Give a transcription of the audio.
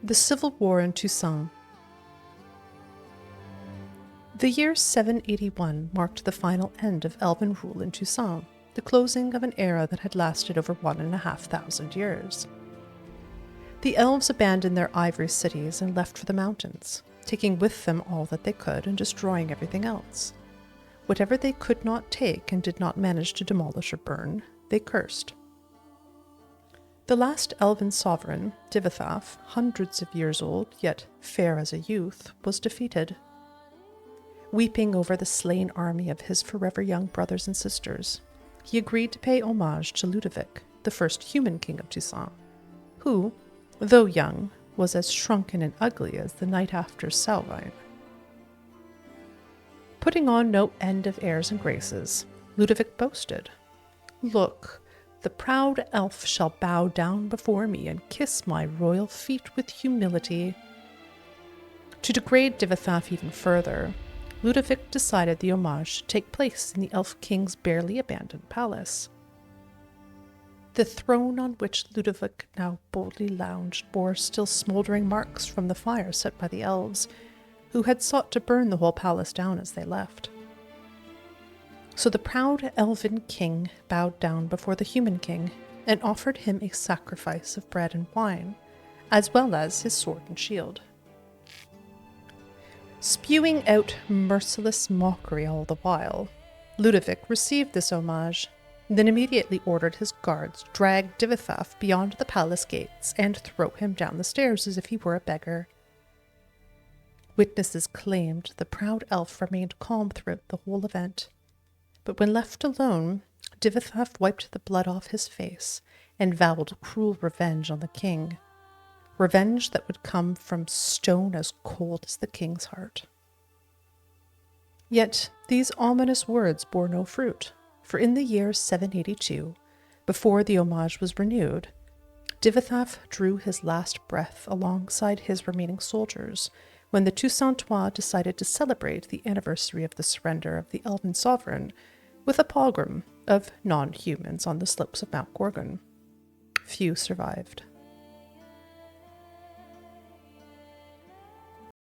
The Civil War in Toussaint. The year 781 marked the final end of Elven rule in Toussaint, the closing of an era that had lasted over 1,500 years. The elves abandoned their ivory cities and left for the mountains, taking with them all that they could and destroying everything else. Whatever they could not take and did not manage to demolish or burn, they cursed. The last elven sovereign, Divithath, hundreds of years old, yet fair as a youth, was defeated. Weeping over the slain army of his forever young brothers and sisters, he agreed to pay homage to Ludovic, the first human king of Toussaint, who, though young, was as shrunken and ugly as the night after Samhain. Putting on no end of airs and graces, Ludovic boasted, "Look, the proud elf shall bow down before me and kiss my royal feet with humility." To degrade Divithath even further, Ludovic decided the homage should take place in the elf king's barely abandoned palace. The throne on which Ludovic now boldly lounged bore still smoldering marks from the fire set by the elves, who had sought to burn the whole palace down as they left. So the proud elven king bowed down before the human king and offered him a sacrifice of bread and wine, as well as his sword and shield. Spewing out merciless mockery all the while, Ludovic received this homage, then immediately ordered his guards drag Divithath beyond the palace gates and throw him down the stairs as if he were a beggar. Witnesses claimed the proud elf remained calm throughout the whole event, but when left alone, Divithath wiped the blood off his face and vowed cruel revenge on the king, revenge that would come from stone as cold as the king's heart. Yet these ominous words bore no fruit, for in the year 782, before the homage was renewed, Divithath drew his last breath alongside his remaining soldiers when the Toussaintois decided to celebrate the anniversary of the surrender of the elven sovereign with a pogrom of non-humans on the slopes of Mount Gorgon. Few survived.